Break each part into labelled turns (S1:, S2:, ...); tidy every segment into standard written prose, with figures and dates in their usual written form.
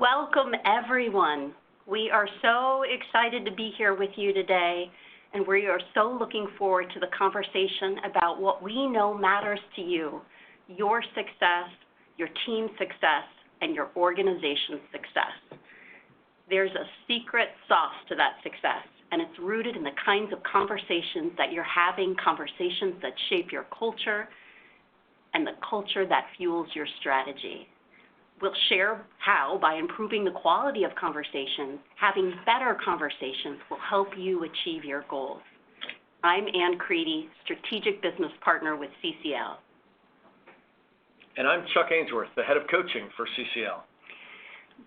S1: Welcome, everyone. We are so excited to be here with you today, and we are so looking forward to the conversation about what we know matters to you, your success, your team's success, and your organization's success. There's a secret sauce to that success, and it's rooted in the kinds of conversations that you're having, conversations that shape your culture, and the culture that fuels your strategy. We'll share how, by improving the quality of conversations, having better conversations will help you achieve your goals. I'm Ann Creedy, Strategic Business Partner with CCL.
S2: And I'm Chuck Ainsworth, the Head of Coaching for CCL.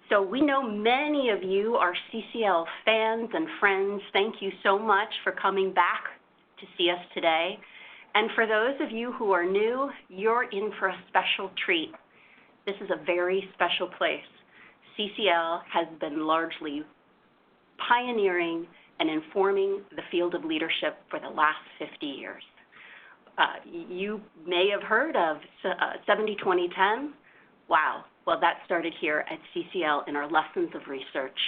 S1: So we know many of you are CCL fans and friends. Thank you so much for coming back to see us today. And for those of you who are new, you're in for a special treat. This is a very special place. CCL has been largely pioneering and informing the field of leadership for the last 50 years. You may have heard of 70-20-10. Wow. Well, that started here at CCL in our lessons of research.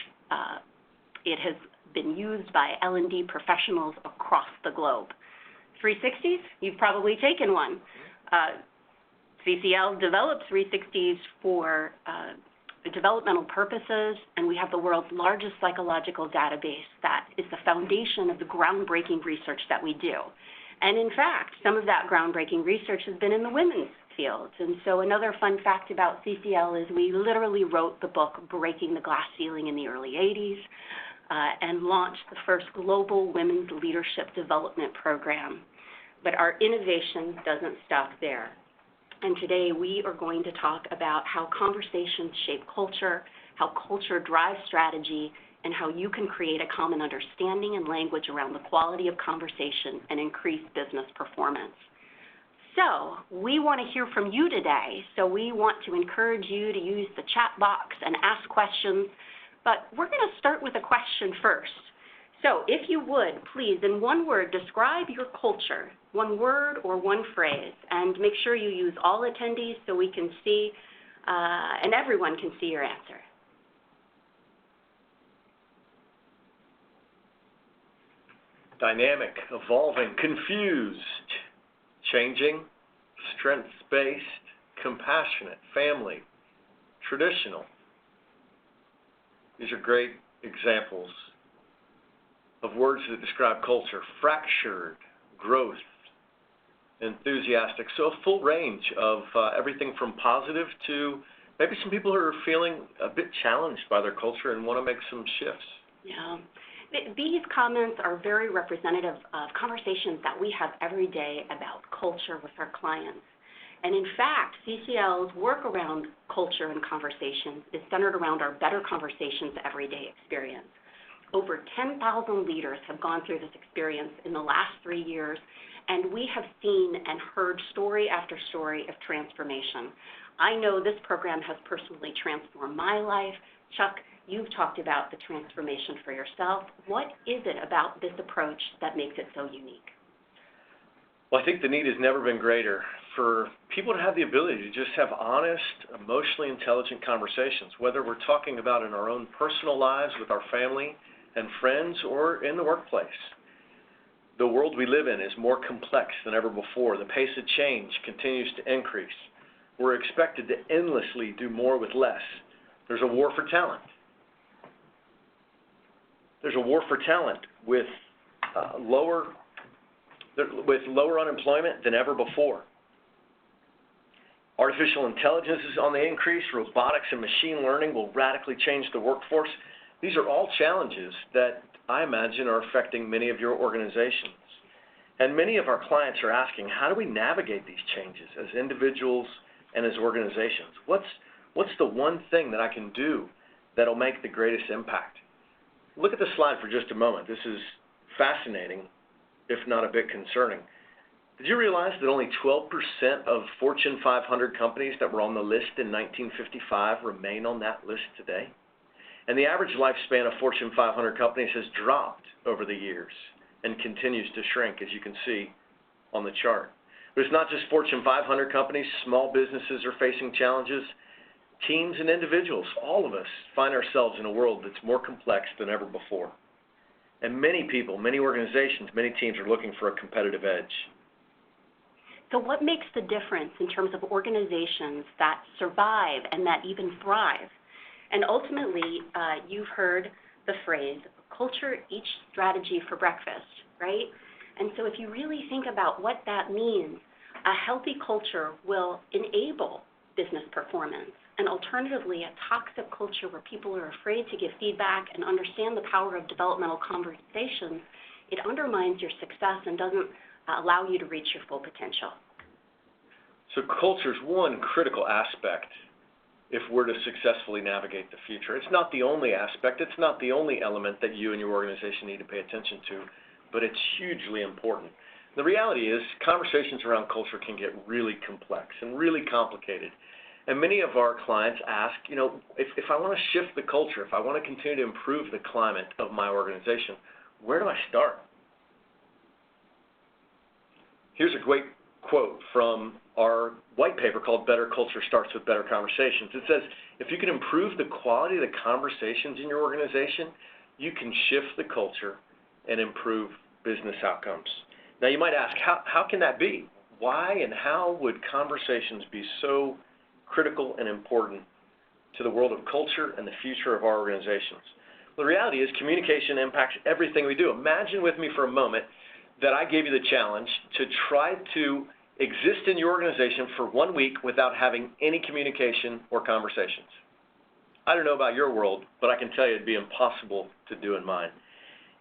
S1: It has been used by L&D professionals across the globe. 360s, you've probably taken one. CCL develops 360s for developmental purposes, and we have the world's largest psychological database that is the foundation of the groundbreaking research that we do. And in fact, some of that groundbreaking research has been in the women's field. And so another fun fact about CCL is we literally wrote the book Breaking the Glass Ceiling in the early 80s and launched the first global women's leadership development program. But our innovation doesn't stop there. And today we are going to talk about how conversations shape culture, how culture drives strategy, and how you can create a common understanding and language around the quality of conversation and increase business performance. So we want to hear from you today, so we want to encourage you to use the chat box and ask questions, but we're going to start with a question first. So if you would, please, in one word, describe your culture, one word or one phrase, and make sure you use all attendees so we can see and everyone can see your answer.
S2: Dynamic, evolving, confused, changing, strengths-based, compassionate, family, traditional. These are great examples of words that describe culture. Fractured, growth, enthusiastic. So a full range of everything from positive to maybe some people who are feeling a bit challenged by their culture and want to make some shifts.
S1: Yeah. These comments are very representative of conversations that we have every day about culture with our clients. And in fact, CCL's work around culture and conversations is centered around our Better Conversations Everyday experience. Over 10,000 leaders have gone through this experience in the last 3 years, and we have seen and heard story after story of transformation. I know this program has personally transformed my life. Chuck, you've talked about the transformation for yourself. What is it about this approach that makes it so unique?
S2: Well, I think the need has never been greater for people to have the ability to just have honest, emotionally intelligent conversations, whether we're talking about in our own personal lives with our family and friends or in the workplace. The world we live in is more complex than ever before. The pace of change continues to increase. We're expected to endlessly do more with less. There's a war for talent. There's a war for talent with lower unemployment than ever before. Artificial intelligence is on the increase. Robotics and machine learning will radically change the workforce. These are all challenges that I imagine are affecting many of your organizations. And many of our clients are asking, how do we navigate these changes as individuals and as organizations? What's the one thing that I can do that'll make the greatest impact? Look at the slide for just a moment. This is fascinating, if not a bit concerning. Did you realize that only 12% of Fortune 500 companies that were on the list in 1955 remain on that list today? And the average lifespan of Fortune 500 companies has dropped over the years and continues to shrink, as you can see on the chart. But it's not just Fortune 500 companies. Small businesses are facing challenges. teams and individuals, all of us, find ourselves in a world that's more complex than ever before. And many people, many organizations, many teams are looking for a competitive edge.
S1: So what makes the difference in terms of organizations that survive and that even thrive? And ultimately, you've heard the phrase, culture eats strategy for breakfast, right? And so if you really think about what that means, a healthy culture will enable business performance. And alternatively, a toxic culture where people are afraid to give feedback and understand the power of developmental conversations, it undermines your success and doesn't allow you to reach your full potential.
S2: So culture is one critical aspect if we're to successfully navigate the future. It's not the only aspect, it's not the only element that you and your organization need to pay attention to, but it's hugely important. The reality is conversations around culture can get really complex and really complicated. And many of our clients ask, if I want to shift the culture, if I want to continue to improve the climate of my organization, where do I start? Here's a great quote from our white paper called Better Culture Starts with Better Conversations. It says, if you can improve the quality of the conversations in your organization, you can shift the culture and improve business outcomes. Now you might ask, how can that be? Why and how would conversations be so critical and important to the world of culture and the future of our organizations? Well, the reality is communication impacts everything we do. Imagine with me for a moment that I gave you the challenge to try to exist in your organization for 1 week without having any communication or conversations. I don't know about your world, but I can tell you it'd be impossible to do in mine.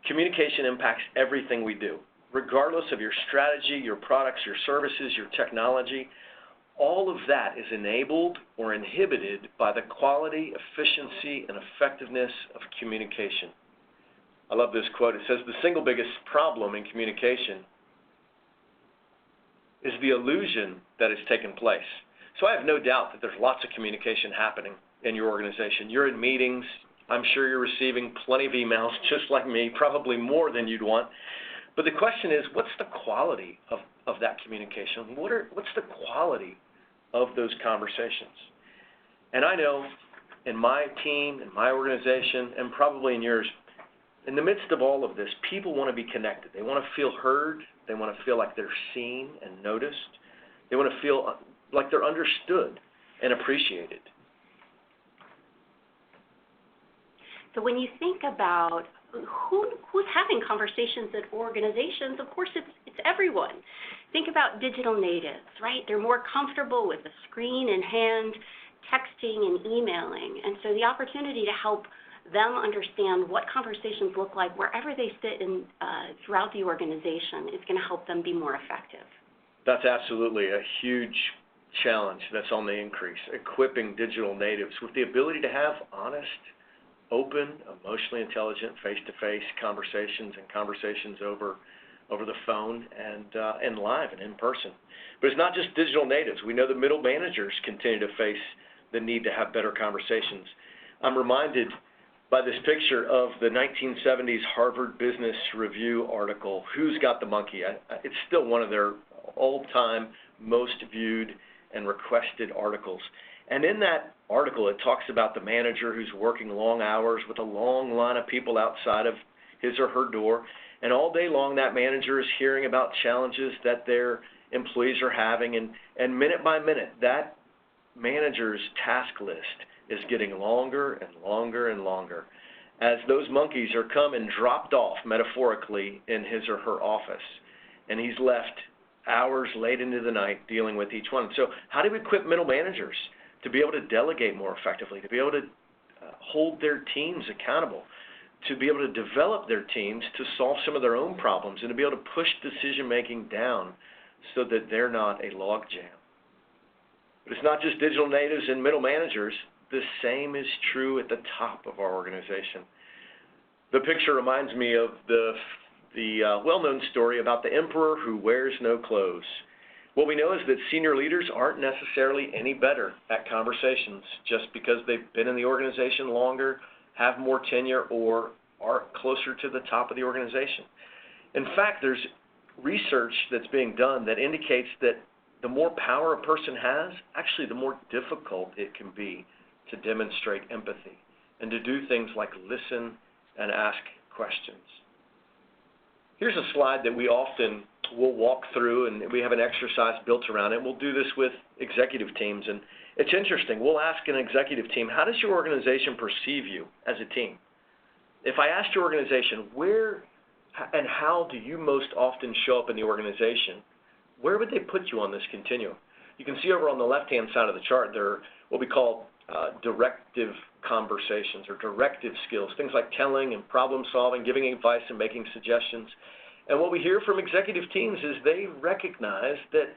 S2: Communication impacts everything we do, regardless of your strategy, your products, your services, your technology. All of that is enabled or inhibited by the quality, efficiency, and effectiveness of communication. I love this quote. It says, the single biggest problem in communication is the illusion that it's taken place. So I have no doubt that there's lots of communication happening in your organization. You're in meetings. I'm sure you're receiving plenty of emails, just like me, probably more than you'd want. But the question is, what's the quality of that communication? What's the quality of those conversations? And I know in my team, in my organization, and probably in yours, in the midst of all of this, people want to be connected. They want to feel heard. They want to feel like they're seen and noticed. They want to feel like they're understood and appreciated.
S1: So when you think about who's having conversations at organizations, of course it's everyone. Think about digital natives, right? They're more comfortable with a screen in hand, texting and emailing. And so the opportunity to help them understand what conversations look like wherever they sit in throughout the organization is going to help them be more effective.
S2: That's absolutely a huge challenge that's on the increase, equipping digital natives with the ability to have honest, open, emotionally intelligent, face-to-face conversations and conversations over the phone and live and in person. But it's not just digital natives. We know that middle managers continue to face the need to have better conversations. I'm reminded by this picture of the 1970s Harvard Business Review article, Who's Got the Monkey? It's still one of their all-time most viewed and requested articles. And in that article, it talks about the manager who's working long hours with a long line of people outside of his or her door. And all day long, that manager is hearing about challenges that their employees are having. And minute by minute, that manager's task list is getting longer and longer and longer as those monkeys are come and dropped off metaphorically in his or her office. And he's left hours late into the night dealing with each one. So how do we equip middle managers to be able to delegate more effectively, to be able to hold their teams accountable, to be able to develop their teams to solve some of their own problems, and to be able to push decision-making down so that they're not a logjam? But it's not just digital natives and middle managers. The same is true at the top of our organization. The picture reminds me of the well-known story about the emperor who wears no clothes. What we know is that senior leaders aren't necessarily any better at conversations just because they've been in the organization longer, have more tenure, or are closer to the top of the organization. In fact, there's research that's being done that indicates that the more power a person has, actually the more difficult it can be to demonstrate empathy and to do things like listen and ask questions. Here's a slide that we often will walk through, and we have an exercise built around it. We'll do this with executive teams, and it's interesting. We'll ask an executive team, how does your organization perceive you as a team? If I asked your organization, where and how do you most often show up in the organization, where would they put you on this continuum? You can see over on the left-hand side of the chart, there are what we call directive conversations or directive skills, things like telling and problem solving, giving advice and making suggestions. And what we hear from executive teams is they recognize that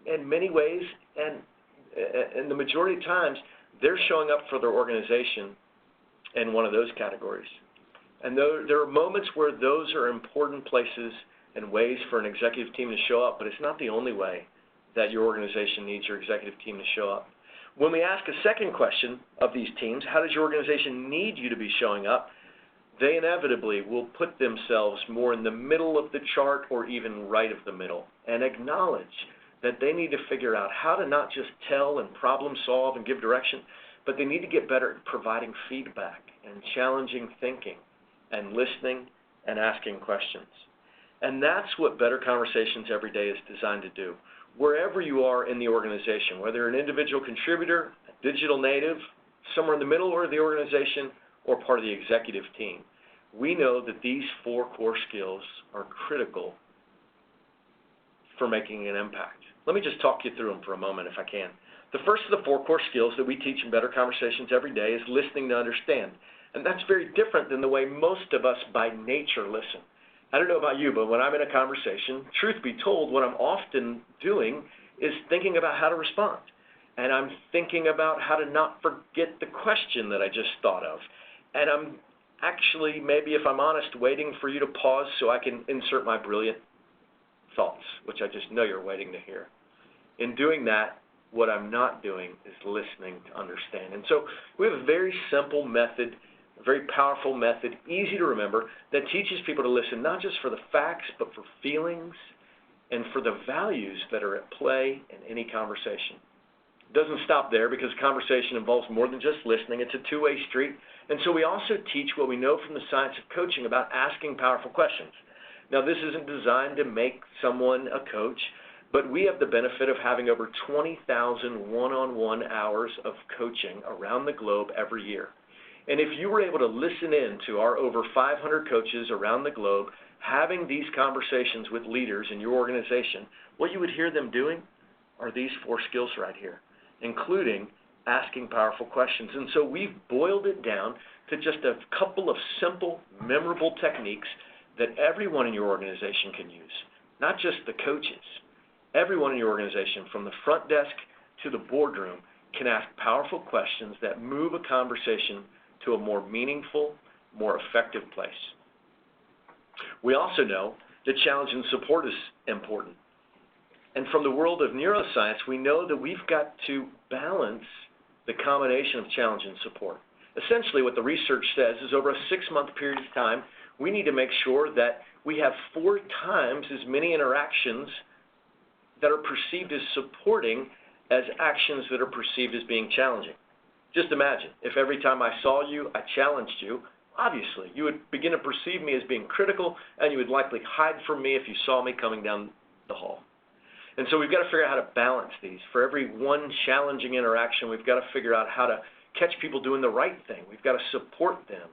S2: in many ways and the majority of times, they're showing up for their organization in one of those categories. And there are moments where those are important places and ways for an executive team to show up, but it's not the only way that your organization needs your executive team to show up. When we ask a second question of these teams, how does your organization need you to be showing up, they inevitably will put themselves more in the middle of the chart or even right of the middle and acknowledge that they need to figure out how to not just tell and problem solve and give direction, but they need to get better at providing feedback and challenging thinking and listening and asking questions. And that's what Better Conversations Every Day is designed to do. Wherever you are in the organization, whether you're an individual contributor, a digital native, somewhere in the middle of the organization, or part of the executive team, we know that these 4 core skills are critical for making an impact. Let me just talk you through them for a moment if I can. The first of the 4 core skills that we teach in Better Conversations Every Day is listening to understand. And that's very different than the way most of us by nature listen. I don't know about you, but when I'm in a conversation, truth be told, what I'm often doing is thinking about how to respond. And I'm thinking about how to not forget the question that I just thought of. And I'm actually, maybe if I'm honest, waiting for you to pause so I can insert my brilliant thoughts, which I just know you're waiting to hear. In doing that, what I'm not doing is listening to understand. And so we have a very simple method, a very powerful method, easy to remember, that teaches people to listen not just for the facts, but for feelings and for the values that are at play in any conversation. It doesn't stop there because conversation involves more than just listening. It's a two-way street. And so we also teach what we know from the science of coaching about asking powerful questions. Now, this isn't designed to make someone a coach, but we have the benefit of having over 20,000 one-on-one hours of coaching around the globe every year. And if you were able to listen in to our over 500 coaches around the globe having these conversations with leaders in your organization, what you would hear them doing are these 4 skills right here, including asking powerful questions. And so we've boiled it down to just a couple of simple, memorable techniques that everyone in your organization can use, not just the coaches. Everyone in your organization, from the front desk to the boardroom, can ask powerful questions that move a conversation to a more meaningful, more effective place. We also know that challenge and support is important. And from the world of neuroscience, we know that we've got to balance the combination of challenge and support. Essentially, what the research says is over a 6-month period of time, we need to make sure that we have 4 times as many interactions that are perceived as supporting as actions that are perceived as being challenging. Just imagine, if every time I saw you, I challenged you, obviously, you would begin to perceive me as being critical, and you would likely hide from me if you saw me coming down the hall. And so we've got to figure out how to balance these. For every one challenging interaction, we've got to figure out how to catch people doing the right thing. We've got to support them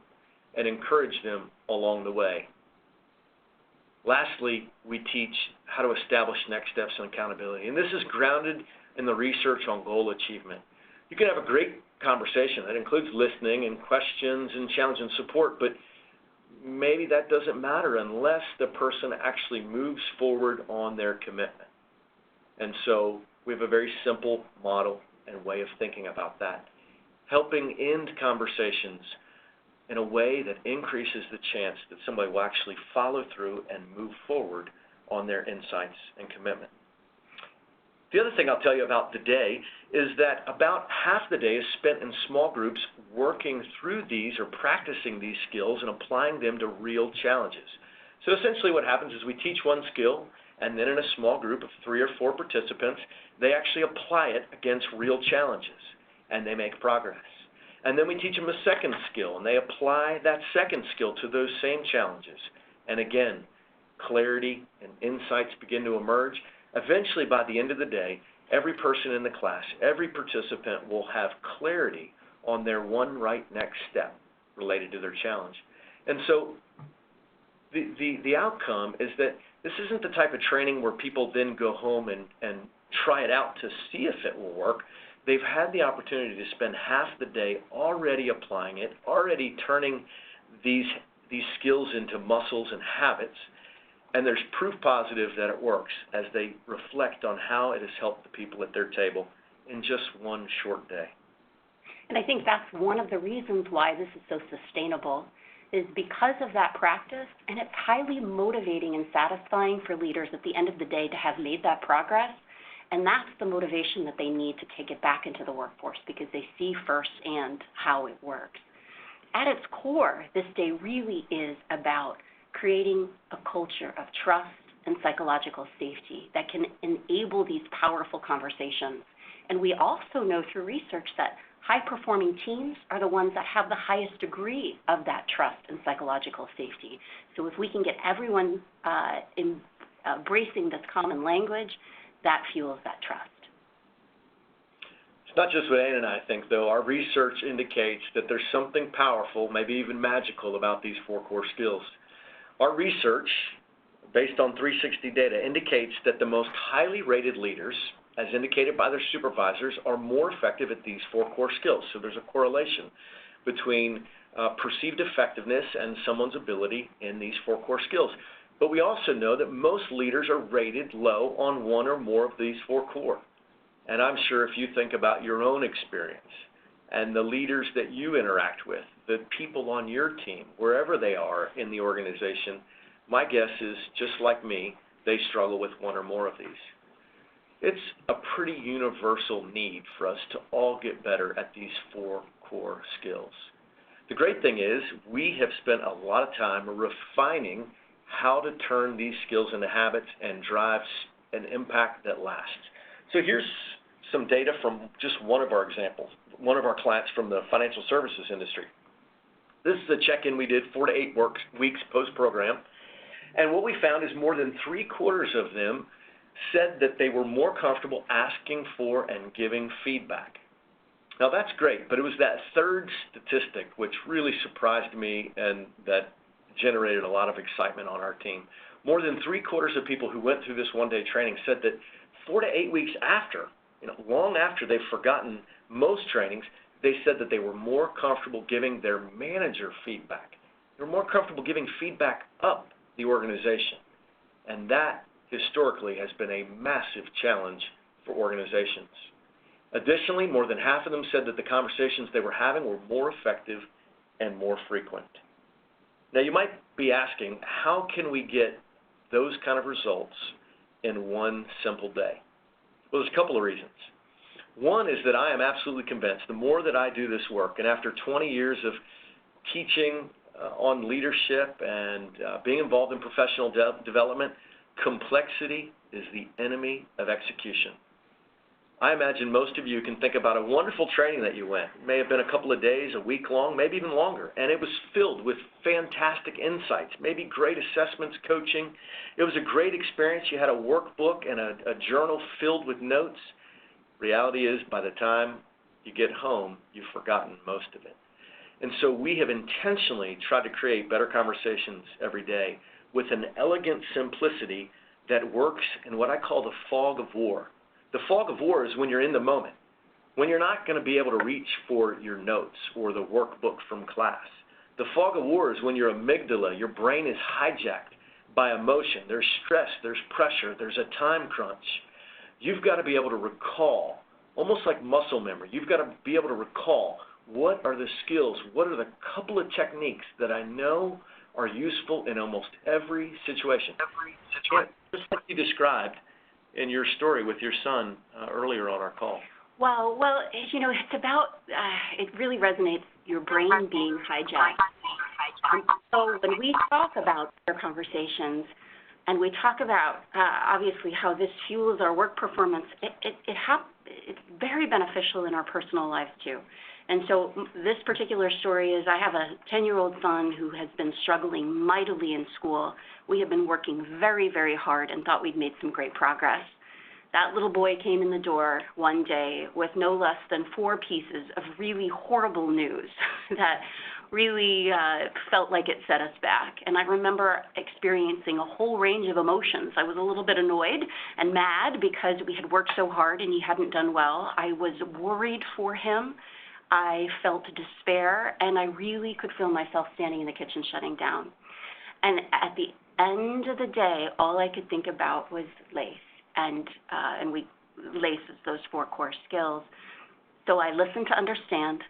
S2: and encourage them along the way. Lastly, we teach how to establish next steps and accountability. And this is grounded in the research on goal achievement. You can have a great conversation that includes listening and questions and challenge and support, but maybe that doesn't matter unless the person actually moves forward on their commitment. And so we have a very simple model and way of thinking about that, helping end conversations in a way that increases the chance that somebody will actually follow through and move forward on their insights and commitment. The other thing I'll tell you about the day is that about half the day is spent in small groups working through these or practicing these skills and applying them to real challenges. So essentially what happens is we teach one skill, and then in a small group of 3 or 4 participants, they actually apply it against real challenges. and they make progress. And then we teach them a second skill, and they apply that second skill to those same challenges. And again, clarity and insights begin to emerge. Eventually, by the end of the day, every person in the class, every participant will have clarity on their one right next step related to their challenge. And so the outcome is that this isn't the type of training where people then go home and try it out to see if it will work. They've had the opportunity to spend half the day already applying it, already turning these skills into muscles and habits, and there's proof positive that it works as they reflect on how it has helped the people at their table in just one short day.
S1: And I think that's one of the reasons why this is so sustainable, is because of that practice, and it's highly motivating and satisfying for leaders at the end of the day to have made that progress, and that's the motivation that they need to take it back into the workforce because they see firsthand how it works. At its core, this day really is about creating a culture of trust and psychological safety that can enable these powerful conversations. And we also know through research that high-performing teams are the ones that have the highest degree of that trust and psychological safety. So if we can get everyone embracing this common language, that fuels that trust.
S2: It's not just what Ann and I think, though. Our research indicates that there's something powerful, maybe even magical, about these four core skills. Our research, based on 360 data, indicates that the most highly rated leaders, as indicated by their supervisors, are more effective at these four core skills. So there's a correlation between perceived effectiveness and someone's ability in these four core skills. But we also know that most leaders are rated low on one or more of these four core. And I'm sure if you think about your own experience and the leaders that you interact with, the people on your team, wherever they are in the organization, my guess is, just like me, they struggle with one or more of these. It's a pretty universal need for us to all get better at these four core skills. The great thing is we have spent a lot of time refining how to turn these skills into habits and drive an impact that lasts. So here's some data from just one of our examples, one of our clients from the financial services industry. This is a check-in we did 4 to 8 weeks post-program, and what we found is more than 3/4 of them said that they were more comfortable asking for and giving feedback. Now that's great, but it was that third statistic which really surprised me and that generated a lot of excitement on our team. More than 3/4 of people who went through this one-day training said that 4 to 8 weeks after, long after they've forgotten most trainings, they said that they were more comfortable giving their manager feedback. They were more comfortable giving feedback up the organization. And that, historically, has been a massive challenge for organizations. Additionally, more than half of them said that the conversations they were having were more effective and more frequent. Now, you might be asking, how can we get those kind of results in one simple day? Well, there's a couple of reasons. One is that I am absolutely convinced the more that I do this work, and after 20 years of teaching on leadership and being involved in professional development, complexity is the enemy of execution. I imagine most of you can think about a wonderful training that you went. It may have been a couple of days, a week long, maybe even longer, and it was filled with fantastic insights, maybe great assessments, coaching. It was a great experience. You had a workbook and a journal filled with notes. Reality is, by the time you get home, you've forgotten most of it. And so we have intentionally tried to create better conversations every day with an elegant simplicity that works in what I call the fog of war. The fog of war is when you're in the moment, when you're not going to be able to reach for your notes or the workbook from class. The fog of war is when your amygdala, your brain is hijacked by emotion. There's stress, there's pressure, there's a time crunch. You've got to be able to recall, almost like muscle memory, you've got to be able to recall what are the skills, what are the couple of techniques that I know are useful in almost every situation. Just like you described in your story with your son earlier on our call.
S1: Well, it's about, it really resonates, your brain being hijacked. And so when we talk about their conversations and we talk about, obviously, how this fuels our work performance, it's very beneficial in our personal lives too. And so this particular story is I have a 10-year-old son who has been struggling mightily in school. We have been working very, very hard and thought we'd made some great progress. That little boy came in the door one day with no less than 4 pieces of really horrible news that really felt like it set us back. And I remember experiencing a whole range of emotions. I was a little bit annoyed and mad because we had worked so hard and he hadn't done well. I was worried for him. I felt despair, and I really could feel myself standing in the kitchen shutting down. And at the end of the day, all I could think about was LACE, and LACE is those 4 core skills. So I listened to understand,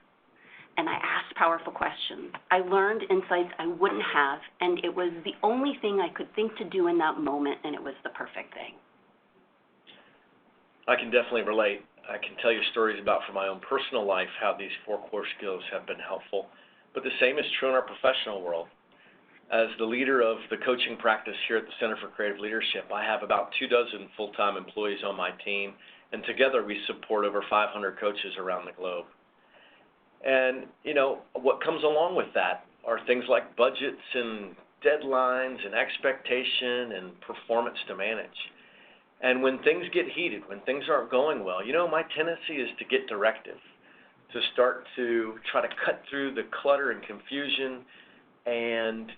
S1: and I asked powerful questions. I learned insights I wouldn't have, and it was the only thing I could think to do in that moment, and it was the perfect thing.
S2: I can definitely relate. I can tell you stories about from my own personal life how these 4 core skills have been helpful, but the same is true in our professional world. As the leader of the coaching practice here at the Center for Creative Leadership, I have about 24 full-time employees on my team, and together we support over 500 coaches around the globe. And, what comes along with that are things like budgets and deadlines and expectation and performance to manage. And when things get heated, when things aren't going well, my tendency is to get directive, to start to try to cut through the clutter and confusion and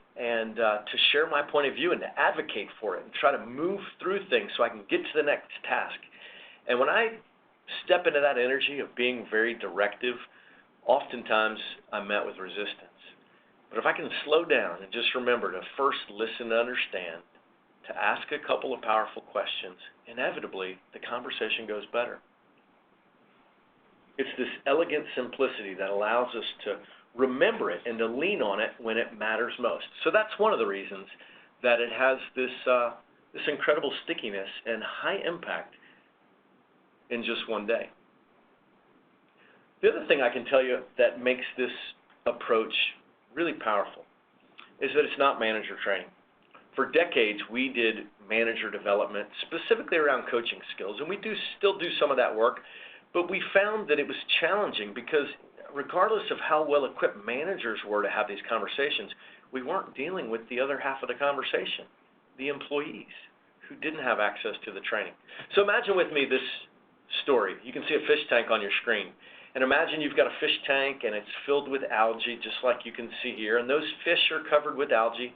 S2: to share my point of view and to advocate for it and try to move through things so I can get to the next task. And when I step into that energy of being very directive, oftentimes I'm met with resistance. But if I can slow down and just remember to first listen to understand, to ask a couple of powerful questions, inevitably the conversation goes better. It's this elegant simplicity that allows us to remember it and to lean on it when it matters most. So that's one of the reasons that it has this incredible stickiness and high impact in just one day. The other thing I can tell you that makes this approach really powerful is that it's not manager training. For decades, we did manager development specifically around coaching skills, and we still do some of that work, but we found that it was challenging because regardless of how well equipped managers were to have these conversations, we weren't dealing with the other half of the conversation, the employees who didn't have access to the training. So imagine with me this story. You can see a fish tank on your screen. And imagine you've got a fish tank and it's filled with algae, just like you can see here, and those fish are covered with algae.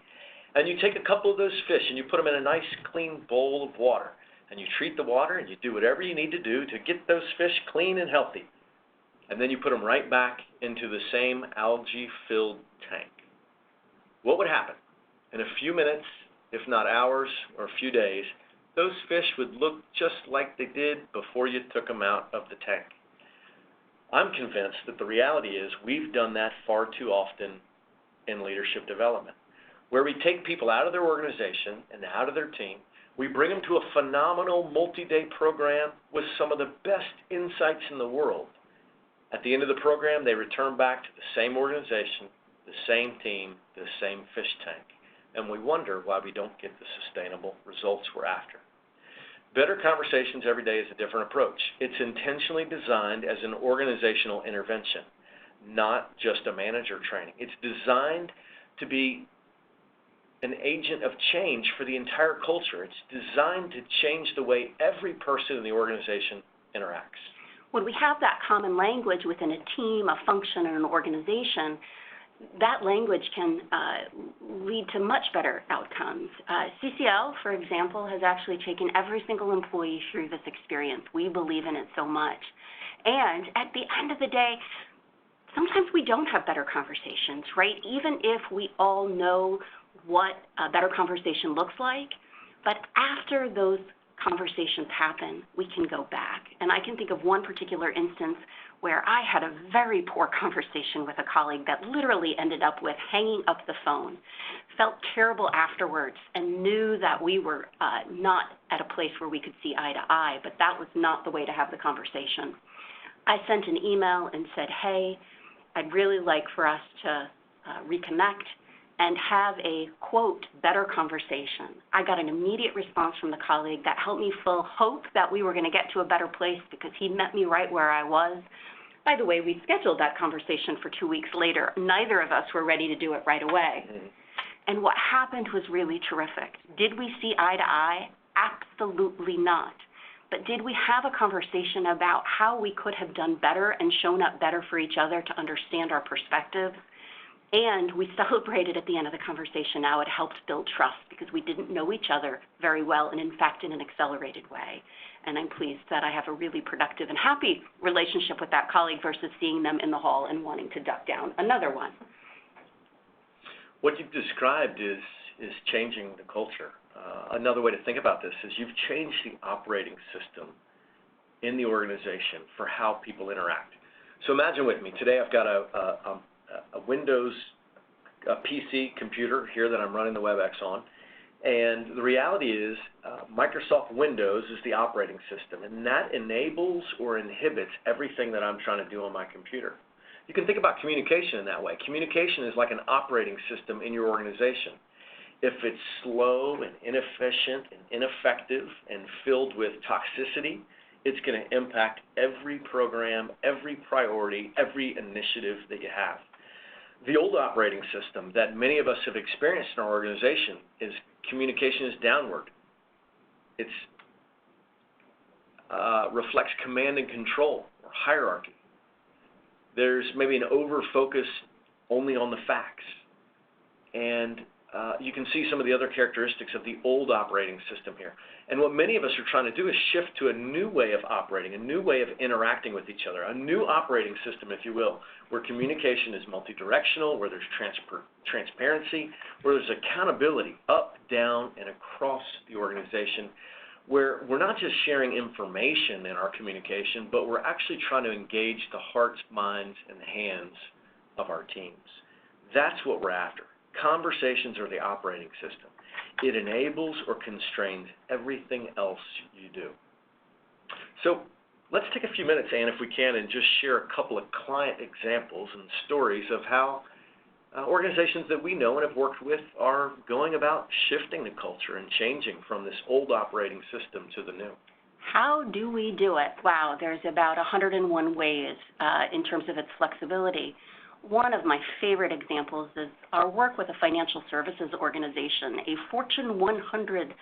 S2: And you take a couple of those fish and you put them in a nice clean bowl of water. And you treat the water and you do whatever you need to do to get those fish clean and healthy. And then you put them right back into the same algae-filled tank. What would happen? In a few minutes, if not hours or a few days, those fish would look just like they did before you took them out of the tank. I'm convinced that the reality is we've done that far too often in leadership development, where we take people out of their organization and out of their team, we bring them to a phenomenal multi-day program with some of the best insights in the world. At the end of the program, they return back to the same organization, the same team, the same fish tank, and we wonder why we don't get the sustainable results we're after. Better Conversations Every Day is a different approach. It's intentionally designed as an organizational intervention, not just a manager training. It's designed to be an agent of change for the entire culture. It's designed to change the way every person in the organization interacts.
S1: When we have that common language within a team, a function, or an organization, that language can lead to much better outcomes. CCL, for example, has actually taken every single employee through this experience. We believe in it so much. And at the end of the day, sometimes we don't have better conversations, right? Even if we all know what a better conversation looks like, but after those conversations happen, we can go back. And I can think of one particular instance where I had a very poor conversation with a colleague that literally ended up with hanging up the phone, felt terrible afterwards, and knew that we were not at a place where we could see eye to eye, but that was not the way to have the conversation. I sent an email and said, hey, I'd really like for us to reconnect and have a, quote, better conversation. I got an immediate response from the colleague that helped me feel hope that we were going to get to a better place because he met me right where I was. By the way, we scheduled that conversation for 2 weeks later. Neither of us were ready to do it right away. And what happened was really terrific. Did we see eye to eye? Absolutely not. But did we have a conversation about how we could have done better and shown up better for each other to understand our perspective? And we celebrated at the end of the conversation how it helped build trust because we didn't know each other very well and, in fact, in an accelerated way. And I'm pleased that I have a really productive and happy relationship with that colleague versus seeing them in the hall and wanting to duck down another one.
S2: What you've described is changing the culture. Another way to think about this is you've changed the operating system in the organization for how people interact. So imagine with me, today I've got a Windows PC computer here that I'm running the WebEx on, and the reality is Microsoft Windows is the operating system, and that enables or inhibits everything that I'm trying to do on my computer. You can think about communication in that way. Communication is like an operating system in your organization. If it's slow and inefficient and ineffective and filled with toxicity, it's going to impact every program, every priority, every initiative that you have. The old operating system that many of us have experienced in our organization is communication is downward. It reflects command and control or hierarchy. There's maybe an over-focus only on the facts. And you can see some of the other characteristics of the old operating system here. And what many of us are trying to do is shift to a new way of operating, a new way of interacting with each other, a new operating system, if you will, where communication is multidirectional, where there's transparency, where there's accountability up, down, and across the organization, where we're not just sharing information in our communication, but we're actually trying to engage the hearts, minds, and hands of our teams. That's what we're after. Conversations are the operating system. It enables or constrains everything else you do. So let's take a few minutes, Anne, if we can, and just share a couple of client examples and stories of how organizations that we know and have worked with are going about shifting the culture and changing from this old operating system to the new.
S1: How do we do it? Wow, there's about 101 ways in terms of its flexibility. One of my favorite examples is our work with a financial services organization, a Fortune 100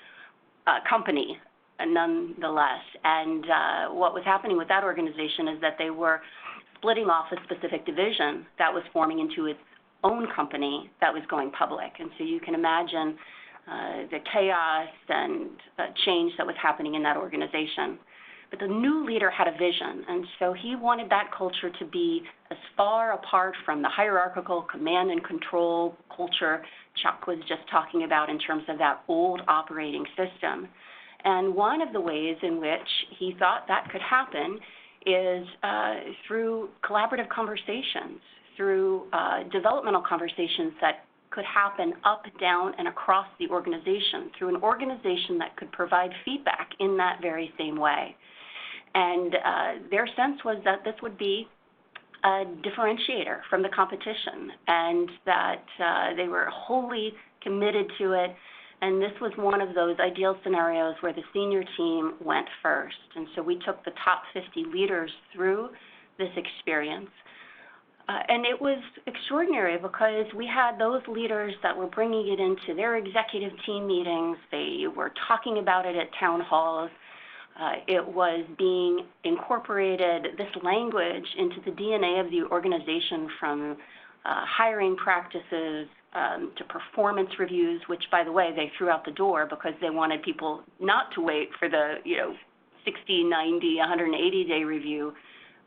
S1: company, nonetheless. And what was happening with that organization is that they were splitting off a specific division that was forming into its own company that was going public. And so you can imagine the chaos and change that was happening in that organization. But the new leader had a vision, and so he wanted that culture to be as far apart from the hierarchical command and control culture Chuck was just talking about in terms of that old operating system. And one of the ways in which he thought that could happen is through collaborative conversations, through developmental conversations that could happen up, down, and across the organization, through an organization that could provide feedback in that very same way. And their sense was that this would be a differentiator from the competition and that they were wholly committed to it. And this was one of those ideal scenarios where the senior team went first. And so we took the top 50 leaders through this experience. And it was extraordinary because we had those leaders that were bringing it into their executive team meetings. They were talking about it at town halls. It was being incorporated, this language, into the DNA of the organization, from hiring practices to performance reviews, which, by the way, they threw out the door because they wanted people not to wait for the 60, 90, 180-day review.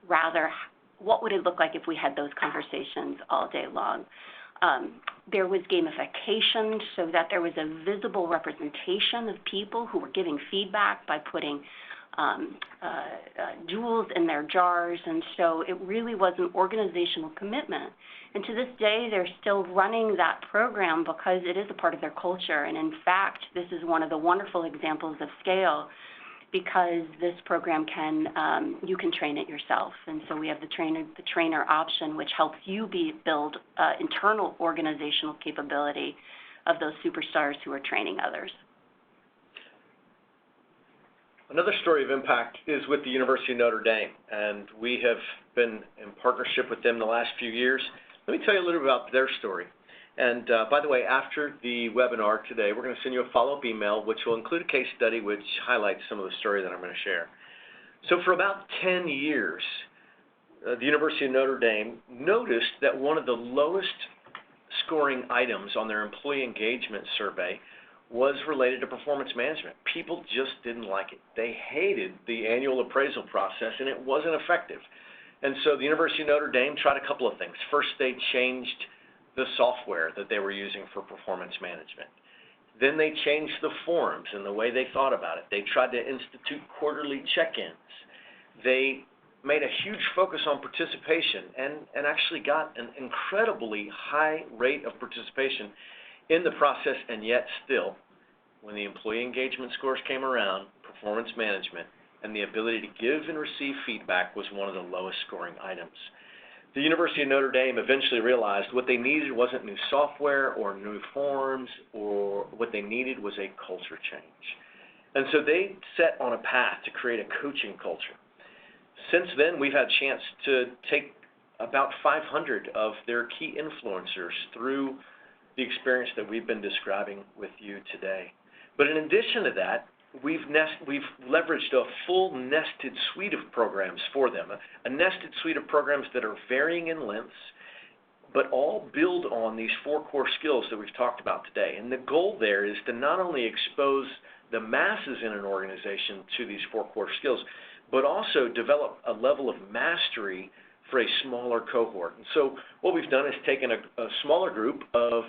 S1: Rather, what would it look like if we had those conversations all day long? There was gamification so that there was a visible representation of people who were giving feedback by putting jewels in their jars, and so it really was an organizational commitment. And to this day, they're still running that program because it is a part of their culture, and in fact, this is one of the wonderful examples of scale. because this program you can train it yourself. And so we have the trainer option, which helps you build internal organizational capability of those superstars who are training others.
S2: Another story of impact is with the University of Notre Dame, and we have been in partnership with them the last few years. Let me tell you a little bit about their story. And by the way, after the webinar today, we're going to send you a follow-up email, which will include a case study which highlights some of the story that I'm going to share. So for about 10 years, the University of Notre Dame noticed that one of the lowest scoring items on their employee engagement survey was related to performance management. People just didn't like it. They hated the annual appraisal process, and it wasn't effective. And so the University of Notre Dame tried a couple of things. First, they changed the software that they were using for performance management. Then they changed the forums and the way they thought about it. They tried to institute quarterly check-ins. They made a huge focus on participation and actually got an incredibly high rate of participation in the process, and yet still, when the employee engagement scores came around, performance management and the ability to give and receive feedback was one of the lowest scoring items. The University of Notre Dame eventually realized what they needed wasn't new software or new forms, or what they needed was a culture change. And so they set on a path to create a coaching culture. Since then, we've had a chance to take about 500 of their key influencers through the experience that we've been describing with you today. But in addition to that, we've leveraged a full nested suite of programs for them, a nested suite of programs that are varying in lengths, but all build on these 4 core skills that we've talked about today. And the goal there is to not only expose the masses in an organization to these 4 core skills, but also develop a level of mastery for a smaller cohort. And so what we've done is taken a smaller group of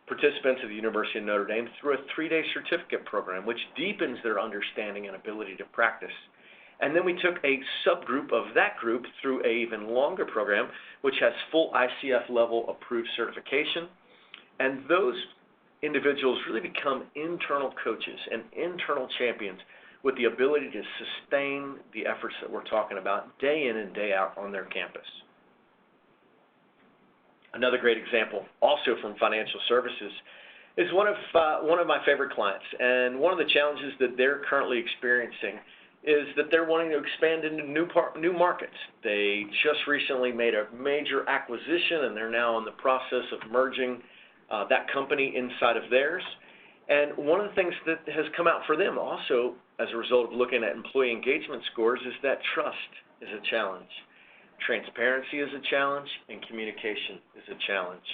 S2: participants of the University of Notre Dame through a 3-day certificate program, which deepens their understanding and ability to practice. And then we took a subgroup of that group through an even longer program, which has full ICF level approved certification. And those individuals really become internal coaches and internal champions with the ability to sustain the efforts that we're talking about day in and day out on their campus. Another great example, also from financial services, is one of my favorite clients. And one of the challenges that they're currently experiencing is that they're wanting to expand into new markets. They just recently made a major acquisition, and they're now in the process of merging that company inside of theirs. And one of the things that has come out for them also as a result of looking at employee engagement scores is that trust is a challenge. Transparency is a challenge, and communication is a challenge.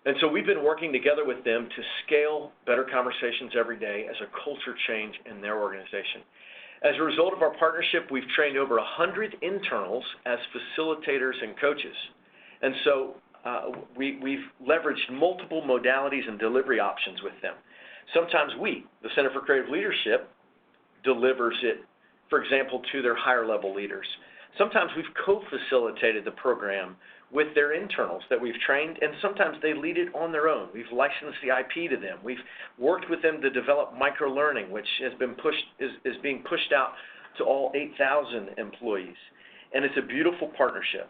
S2: And so we've been working together with them to scale Better Conversations Every Day as a culture change in their organization. As a result of our partnership, we've trained over 100 internals as facilitators and coaches. And so we've leveraged multiple modalities and delivery options with them. Sometimes we, the Center for Creative Leadership, delivers it, for example, to their higher level leaders. Sometimes we've co-facilitated the program with their internals that we've trained, and sometimes they lead it on their own. We've licensed the IP to them. We've worked with them to develop microlearning, which has been is being pushed out to all 8,000 employees. And it's a beautiful partnership.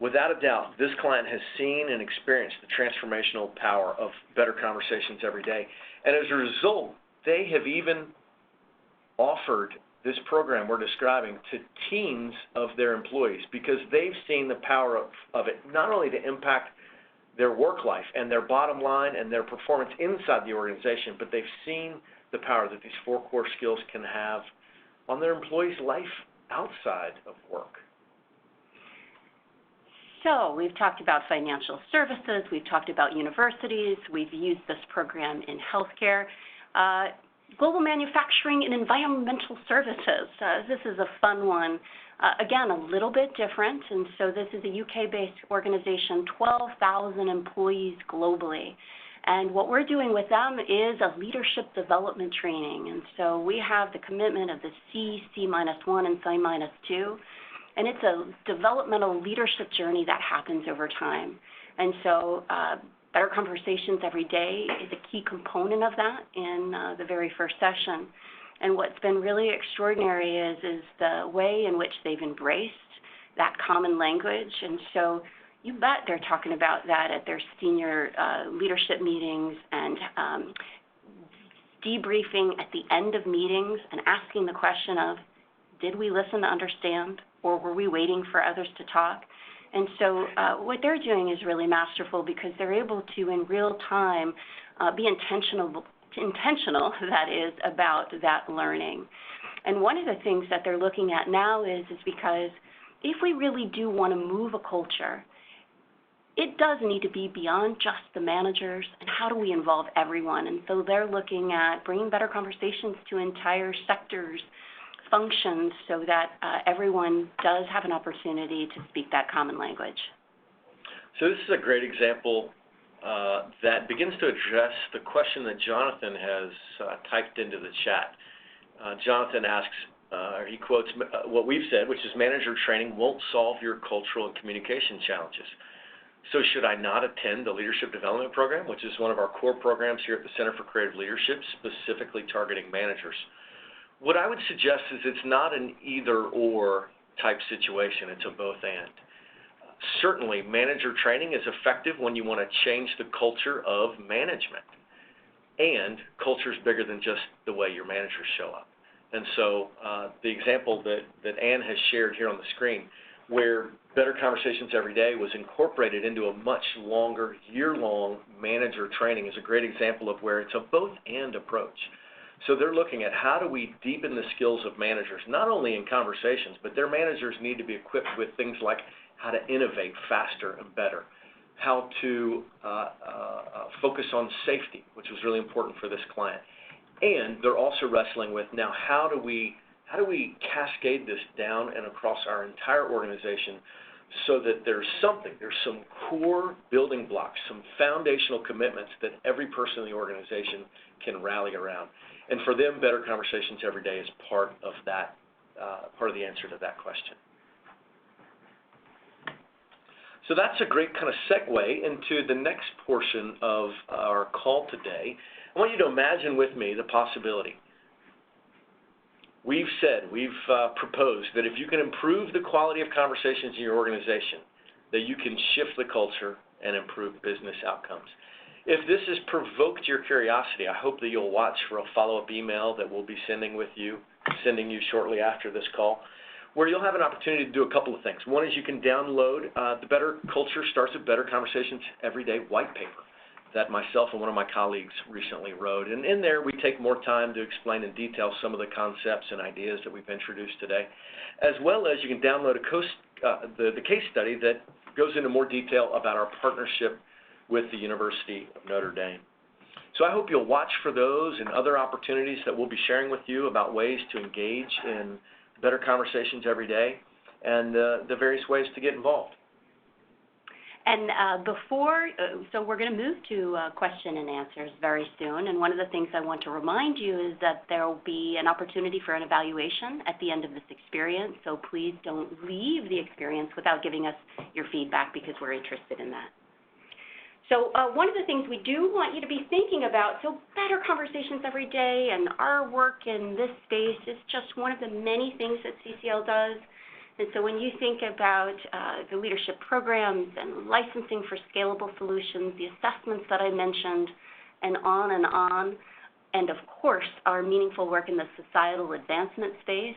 S2: Without a doubt, this client has seen and experienced the transformational power of Better Conversations Every Day. And as a result, they have even offered this program we're describing to teams of their employees, because they've seen the power of it, not only to impact their work life and their bottom line and their performance inside the organization, but they've seen the power that these 4 core skills can have on their employees' life outside of work.
S1: So we've talked about financial services, we've talked about universities, we've used this program in healthcare. Global manufacturing and environmental services. This is a fun one. Again, a little bit different. And so this is a UK-based organization, 12,000 employees globally. And what we're doing with them is a leadership development training. And so we have the commitment of the C, C-1, and C-2. And it's a developmental leadership journey that happens over time. And so Better Conversations Every Day is a key component of that in the very first session. And what's been really extraordinary is the way in which they've embraced that common language. And so you bet they're talking about that at their senior leadership meetings and debriefing at the end of meetings and asking the question of, did we listen to understand, or were we waiting for others to talk? And so what they're doing is really masterful because they're able to, in real time, be intentional, that is, about that learning. And one of the things that they're looking at now is because if we really do want to move a culture, it does need to be beyond just the managers, and how do we involve everyone? And so they're looking at bringing better conversations to entire sectors, functions, so that everyone does have an opportunity to speak that common language.
S2: So this is a great example that begins to address the question that Jonathan has typed into the chat. Jonathan asks, or he quotes what we've said, which is manager training won't solve your cultural and communication challenges. So should I not attend the Leadership Development Program, which is one of our core programs here at the Center for Creative Leadership, specifically targeting managers? What I would suggest is it's not an either-or type situation. It's a both-and. Certainly, manager training is effective when you want to change the culture of management. And culture is bigger than just the way your managers show up. And so the example that Ann has shared here on the screen, where Better Conversations Every Day was incorporated into a much longer, year-long manager training, is a great example of where it's a both-and approach. So they're looking at how do we deepen the skills of managers, not only in conversations, but their managers need to be equipped with things like how to innovate faster and better, how to focus on safety, which was really important for this client. And they're also wrestling with now how do we cascade this down and across our entire organization so that there's some core building blocks, some foundational commitments that every person in the organization can rally around. And for them, Better Conversations Every Day is part of that, part of the answer to that question. So that's a great kind of segue into the next portion of our call today. I want you to imagine with me the possibility. We've proposed that if you can improve the quality of conversations in your organization, that you can shift the culture and improve business outcomes. If this has provoked your curiosity, I hope that you'll watch for a follow-up email that we'll be sending you shortly after this call, where you'll have an opportunity to do a couple of things. One is you can download the Better Culture Starts with Better Conversations Every Day white paper that myself and one of my colleagues recently wrote. And in there, we take more time to explain in detail some of the concepts and ideas that we've introduced today, as well as you can download the case study that goes into more detail about our partnership with the University of Notre Dame. So I hope you'll watch for those and other opportunities that we'll be sharing with you about ways to engage in Better Conversations Every Day and the various ways to get involved.
S1: And so we're going to move to question and answers very soon. And one of the things I want to remind you is that there will be an opportunity for an evaluation at the end of this experience. So please don't leave the experience without giving us your feedback, because we're interested in that. So one of the things we do want you to be thinking about, so Better Conversations Every Day and our work in this space is just one of the many things that CCL does. And so when you think about the leadership programs and licensing for scalable solutions, the assessments that I mentioned, and on, and of course our meaningful work in the societal advancement space,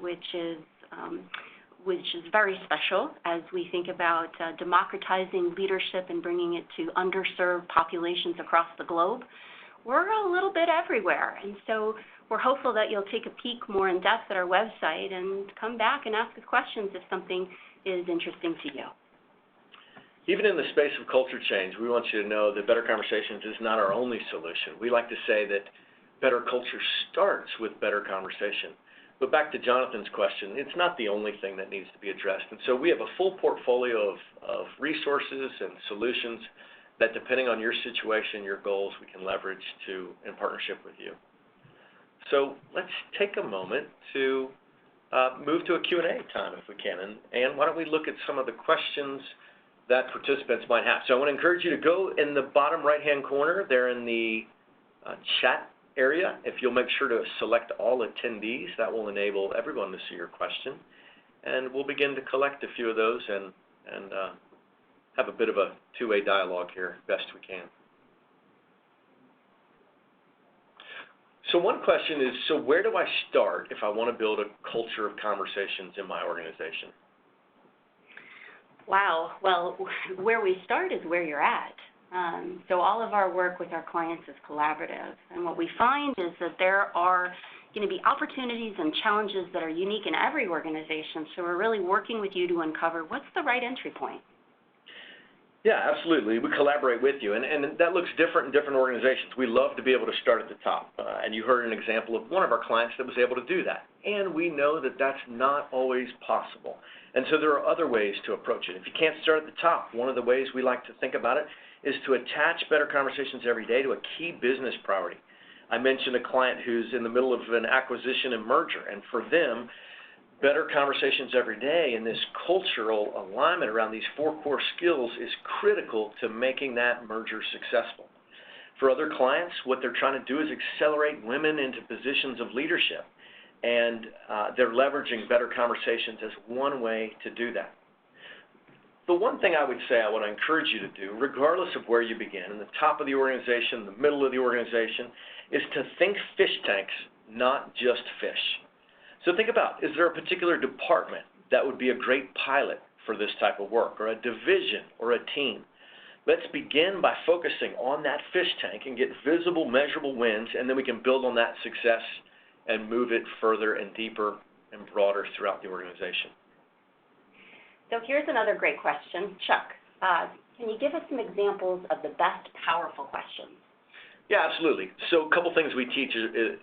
S1: which is very special as we think about democratizing leadership and bringing it to underserved populations across the globe, we're a little bit everywhere. And so we're hopeful that you'll take a peek more in depth at our website and come back and ask us questions if something is interesting to you.
S2: Even in the space of culture change, we want you to know that Better Conversations is not our only solution. We like to say that better culture starts with better conversation. But back to Jonathan's question, it's not the only thing that needs to be addressed. And so we have a full portfolio of resources and solutions that, depending on your situation, your goals, we can leverage in partnership with you. So let's take a moment to move to a Q&A time if we can. And why don't we look at some of the questions that participants might have. So I want to encourage you to go in the bottom right-hand corner there in the chat area. If you'll make sure to select all attendees, that will enable everyone to see your question. And we'll begin to collect a few of those and have a bit of a two-way dialogue here best we can. So one question is, so where do I start if I want to build a culture of conversations in my organization?
S1: Wow. Well, where we start is where you're at. So all of our work with our clients is collaborative. And what we find is that there are going to be opportunities and challenges that are unique in every organization. So we're really working with you to uncover what's the right entry point.
S2: Yeah, absolutely. We collaborate with you, and that looks different in different organizations. We love to be able to start at the top, and you heard an example of one of our clients that was able to do that. And we know that that's not always possible. And so there are other ways to approach it. If you can't start at the top, one of the ways we like to think about it is to attach better conversations every day to a key business priority. I mentioned a client who's in the middle of an acquisition and merger, and for them, better conversations every day and this cultural alignment around these 4 core skills is critical to making that merger successful. For other clients, what they're trying to do is accelerate women into positions of leadership, and they're leveraging better conversations as one way to do that. The one thing I would say I want to encourage you to do, regardless of where you begin, in the top of the organization, the middle of the organization, is to think fish tanks, not just fish. So think about, is there a particular department that would be a great pilot for this type of work, or a division, or a team? Let's begin by focusing on that fish tank and get visible, measurable wins, and then we can build on that success and move it further and deeper and broader throughout the organization.
S1: So here's another great question. Chuck, can you give us some examples of the best powerful questions?
S2: Yeah, absolutely. So a couple things we teach is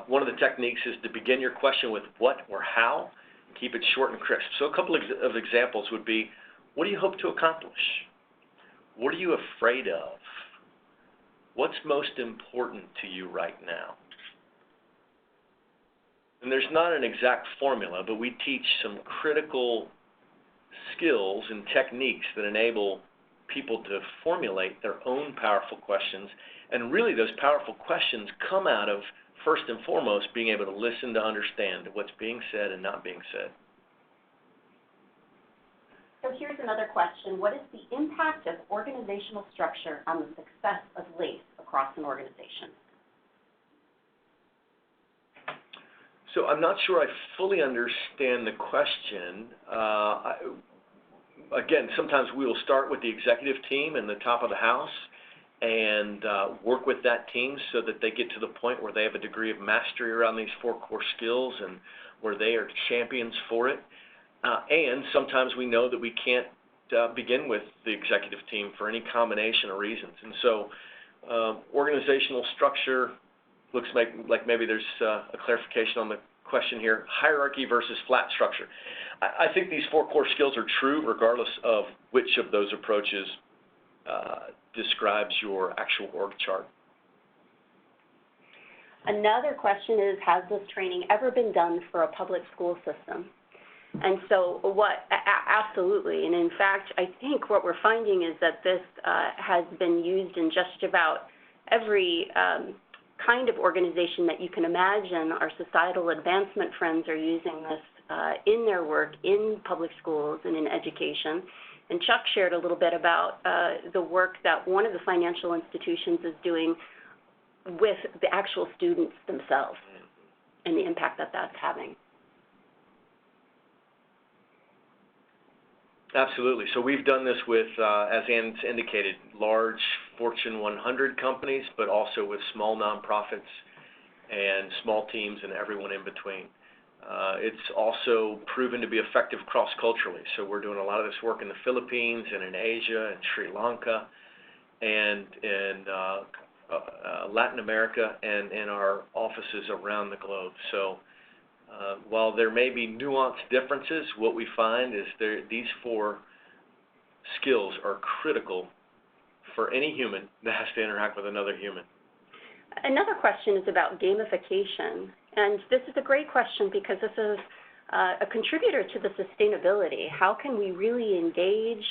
S2: one of the techniques is to begin your question with what or how, and keep it short and crisp. So a couple of examples would be, what do you hope to accomplish? What are you afraid of? What's most important to you right now? And there's not an exact formula, but we teach some critical skills and techniques that enable people to formulate their own powerful questions. And really those powerful questions come out of, first and foremost, being able to listen to understand what's being said and not being said.
S1: So here's another question. What is the impact of organizational structure on the success of LACE across an organization?
S2: So I'm not sure I fully understand the question. Again, sometimes we will start with the executive team in the top of the house and work with that team so that they get to the point where they have a degree of mastery around these 4 core skills and where they are champions for it. And sometimes we know that we can't begin with the executive team for any combination of reasons. And so organizational structure looks like maybe there's a clarification on the question here, hierarchy versus flat structure. I think these 4 core skills are true regardless of which of those approaches describes your actual org chart.
S1: Another question is, has this training ever been done for a public school system? And so absolutely. And in fact, I think what we're finding is that this has been used in just about every kind of organization that you can imagine. Our societal advancement friends are using this in their work in public schools and in education. And Chuck shared a little bit about the work that one of the financial institutions is doing with the actual students themselves and the impact that that's having.
S2: Absolutely. So we've done this with, as Ann's indicated, large Fortune 100 companies, but also with small nonprofits and small teams and everyone in between. It's also proven to be effective cross-culturally. So we're doing a lot of this work in the Philippines and in Asia and Sri Lanka and in Latin America and in our offices around the globe. So while there may be nuanced differences, what we find is these 4 skills are critical for any human that has to interact with another human.
S1: Another question is about gamification. And this is a great question because this is a contributor to the sustainability. How can we really engage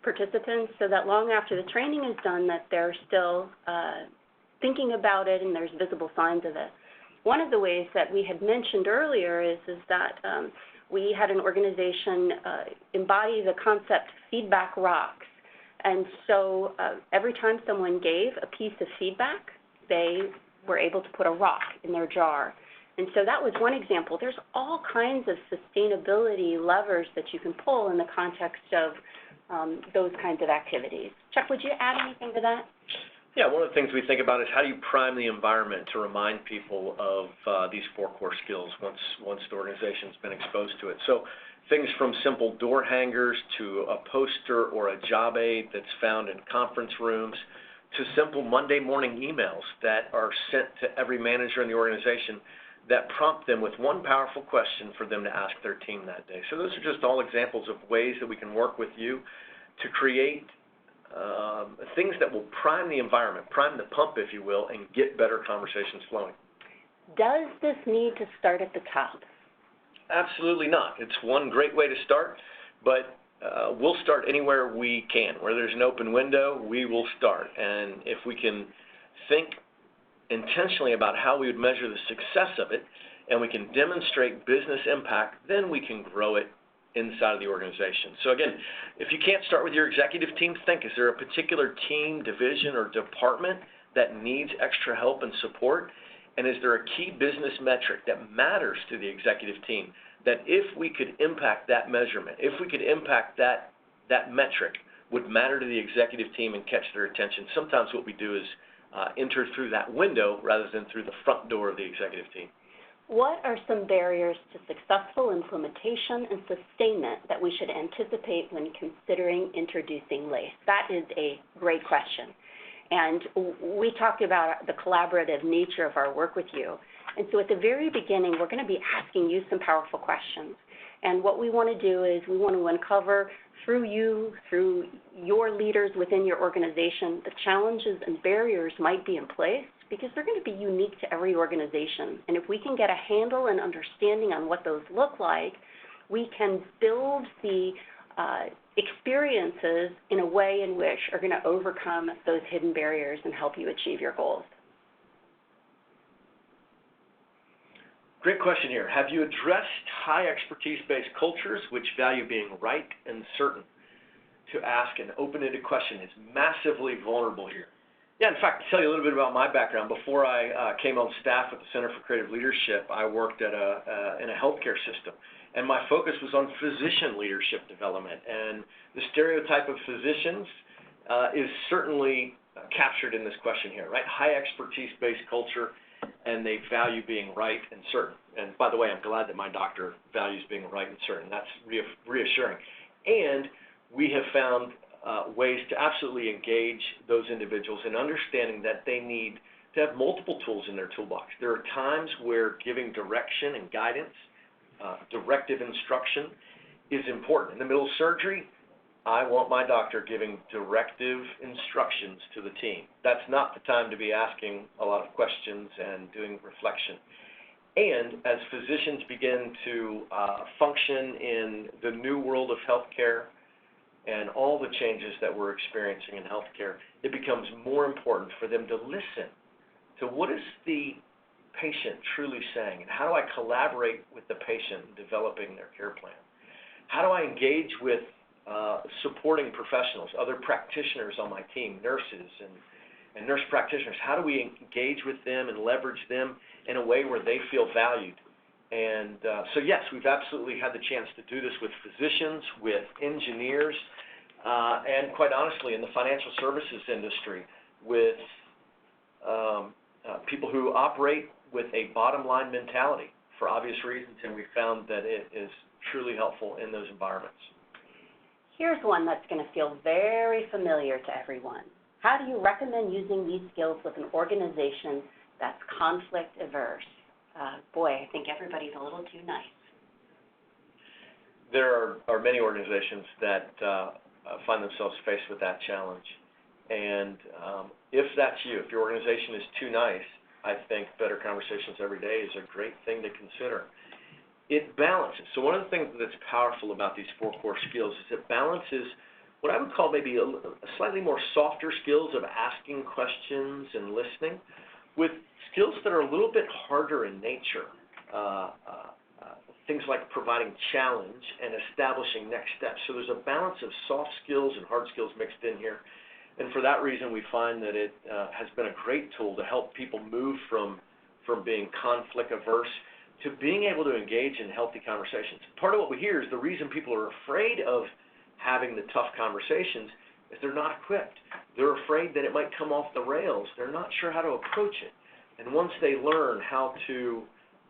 S1: participants so that long after the training is done that they're still thinking about it and there's visible signs of it. One of the ways that we had mentioned earlier is that we had an organization embody the concept feedback rocks. And so every time someone gave a piece of feedback, they were able to put a rock in their jar. And so that was one example. There's all kinds of sustainability levers that you can pull in the context of those kinds of activities. Chuck, would you add anything to that?
S2: Yeah, one of the things we think about is how do you prime the environment to remind people of these 4 core skills once the organization's been exposed to it. So things from simple door hangers to a poster or a job aid that's found in conference rooms to simple Monday morning emails that are sent to every manager in the organization that prompt them with one powerful question for them to ask their team that day. So those are just all examples of ways that we can work with you to create things that will prime the environment, prime the pump, if you will, and get better conversations flowing.
S1: Does this need to start at the top?
S2: Absolutely not. It's one great way to start, but we'll start anywhere we can. Where there's an open window, we will start. And if we can think intentionally about how we would measure the success of it, and we can demonstrate business impact, then we can grow it inside of the organization. So again, if you can't start with your executive team, think, is there a particular team, division, or department that needs extra help and support? And is there a key business metric that matters to the executive team that if we could impact that measurement, if we could impact that metric, would matter to the executive team and catch their attention? Sometimes what we do is enter through that window rather than through the front door of the executive team.
S1: What are some barriers to successful implementation and sustainment that we should anticipate when considering introducing LACE? That is a great question. And we talked about the collaborative nature of our work with you. And so at the very beginning, we're going to be asking you some powerful questions. And what we want to do is we want to uncover through you, through your leaders within your organization, the challenges and barriers might be in place, because they're going to be unique to every organization. And if we can get a handle and understanding on what those look like, we can build the experiences in a way in which are going to overcome those hidden barriers and help you achieve your goals.
S2: Great question here. Have you addressed high expertise-based cultures which value being right and certain? To ask an open-ended question is massively vulnerable here. Yeah, in fact, to tell you a little bit about my background, before I came on staff at the Center for Creative Leadership, I worked at in a healthcare system, and my focus was on physician leadership development. And the stereotype of physicians is certainly captured in this question here, right? High expertise-based culture, and they value being right and certain. And by the way, I'm glad that my doctor values being right and certain. That's reassuring. And we have found ways to absolutely engage those individuals in understanding that they need to have multiple tools in their toolbox. There are times where giving direction and guidance, directive instruction is important. In the middle of surgery, I want my doctor giving directive instructions to the team. That's not the time to be asking a lot of questions and doing reflection. And as physicians begin to function in the new world of healthcare, and all the changes that we're experiencing in healthcare, it becomes more important for them to listen to what is the patient truly saying, and how do I collaborate with the patient in developing their care plan? How do I engage with supporting professionals, other practitioners on my team, nurses and nurse practitioners? How do we engage with them and leverage them in a way where they feel valued? And so yes, we've absolutely had the chance to do this with physicians, with engineers, and quite honestly, in the financial services industry, with people who operate with a bottom line mentality for obvious reasons, and we found that it is truly helpful in those environments.
S1: Here's one that's going to feel very familiar to everyone. How do you recommend using these skills with an organization that's conflict averse? Boy, I think everybody's a little too nice.
S2: There are many organizations that find themselves faced with that challenge. And if that's you, if your organization is too nice, I think Better Conversations Every Day is a great thing to consider. It balances. So one of the things that's powerful about these 4 core skills is it balances what I would call maybe a slightly more softer skills of asking questions and listening, with skills that are a little bit harder in nature. Things like providing challenge and establishing next steps. So there's a balance of soft skills and hard skills mixed in here. And for that reason, we find that it has been a great tool to help people move from being conflict averse to being able to engage in healthy conversations. Part of what we hear is the reason people are afraid of having the tough conversations is they're not equipped. They're afraid that it might come off the rails. They're not sure how to approach it. And once they learn how to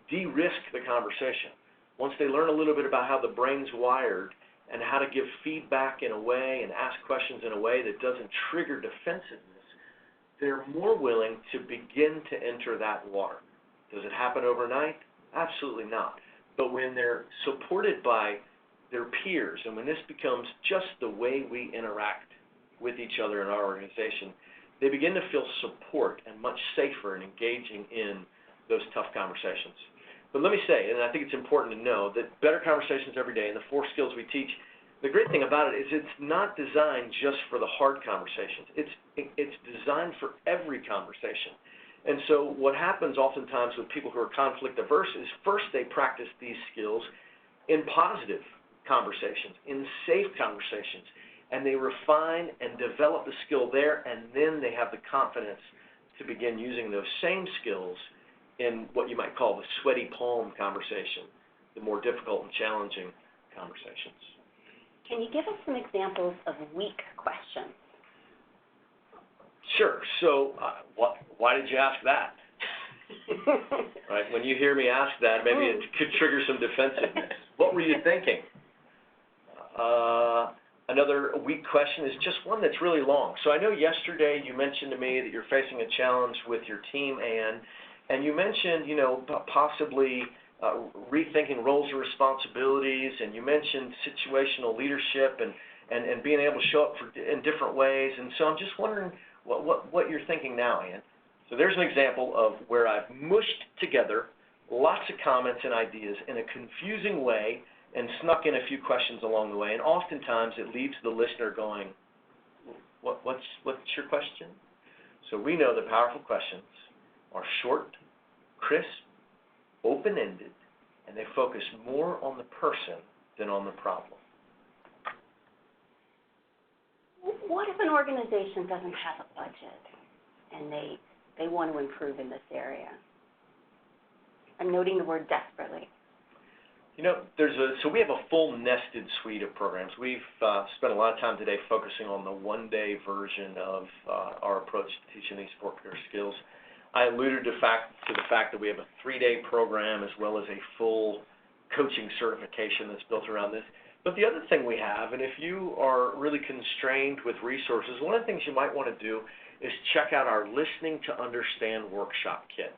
S2: de-risk the conversation, once they learn a little bit about how the brain's wired and how to give feedback in a way and ask questions in a way that doesn't trigger defensiveness, they're more willing to begin to enter that water. Does it happen overnight? Absolutely not. But when they're supported by their peers, and when this becomes just the way we interact with each other in our organization, they begin to feel support and much safer in engaging in those tough conversations. But let me say, and I think it's important to know, that better conversations every day and the 4 skills we teach, the great thing about it is it's not designed just for the hard conversations. It's designed for every conversation. And so what happens oftentimes with people who are conflict averse is first they practice these skills in positive conversations, in safe conversations, and they refine and develop the skill there, and then they have the confidence to begin using those same skills in what you might call the sweaty palm conversation, the more difficult and challenging conversations.
S1: Can you give us some examples of weak questions?
S2: Sure. So why did you ask that? Right? When you hear me ask that, maybe it could trigger some defensiveness. What were you thinking? Another weak question is just one that's really long. So I know yesterday you mentioned to me that you're facing a challenge with your team, Anne, and you mentioned, possibly rethinking roles and responsibilities, and you mentioned situational leadership and being able to show up in different ways. And so I'm just wondering what you're thinking now, Anne. So there's an example of where I've mushed together lots of comments and ideas in a confusing way and snuck in a few questions along the way. And oftentimes it leaves the listener going, what's your question? So we know that powerful questions are short, crisp, open-ended, and they focus more on the person than on the problem.
S1: What if an organization doesn't have a budget and they want to improve in this area? I'm noting the word desperately.
S2: So we have a full nested suite of programs. We've spent a lot of time today focusing on the one-day version of our approach to teaching these 4 career skills. I alluded to the fact that we have a 3-day program as well as a full coaching certification that's built around this. But the other thing we have, and if you are really constrained with resources, one of the things you might want to do is check out our Listening to Understand workshop kit.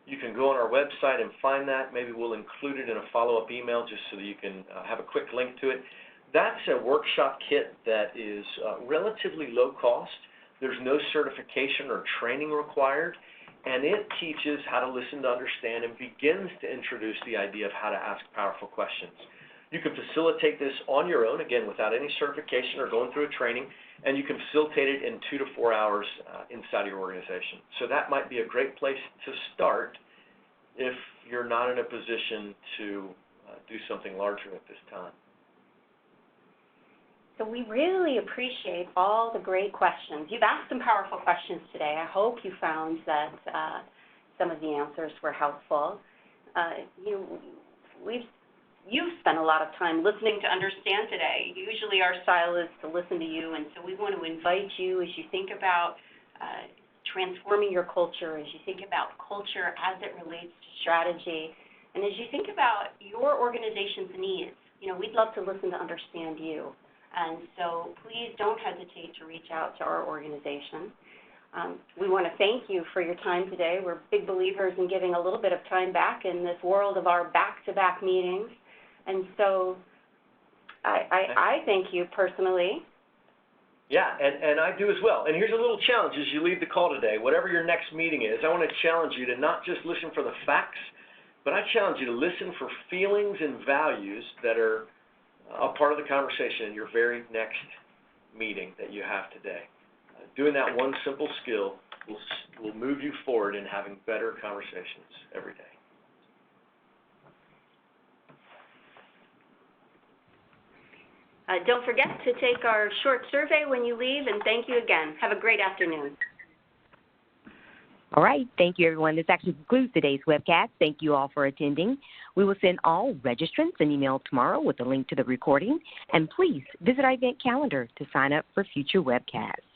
S2: You can go on our website and find that. Maybe we'll include it in a follow-up email just so that you can have a quick link to it. That's a workshop kit that is relatively low cost. There's no certification or training required, and it teaches how to listen to understand and begins to introduce the idea of how to ask powerful questions. You can facilitate this on your own, again, without any certification or going through a training, and you can facilitate it in 2 to 4 hours inside your organization. So that might be a great place to start if you're not in a position to do something larger at this time.
S1: So we really appreciate all the great questions. You've asked some powerful questions today. I hope you found that some of the answers were helpful. You've spent a lot of time listening to understand today. Usually our style is to listen to you, and so we want to invite you as you think about transforming your culture, as you think about culture as it relates to strategy, and as you think about your organization's needs. We'd love to listen to understand you. And so please don't hesitate to reach out to our organization. We want to thank you for your time today. We're big believers in giving a little bit of time back in this world of our back-to-back meetings. And so I thank you personally.
S2: Yeah, and I do as well. And here's a little challenge as you leave the call today. Whatever your next meeting is, I want to challenge you to not just listen for the facts, but I challenge you to listen for feelings and values that are a part of the conversation in your very next meeting that you have today. Doing that one simple skill will move you forward in having better conversations every day.
S1: Don't forget to take our short survey when you leave, and thank you again. Have a great afternoon.
S3: All right. Thank you, everyone. This actually concludes today's webcast. Thank you all for attending. We will send all registrants an email tomorrow with a link to the recording. And please visit our event calendar to sign up for future webcasts.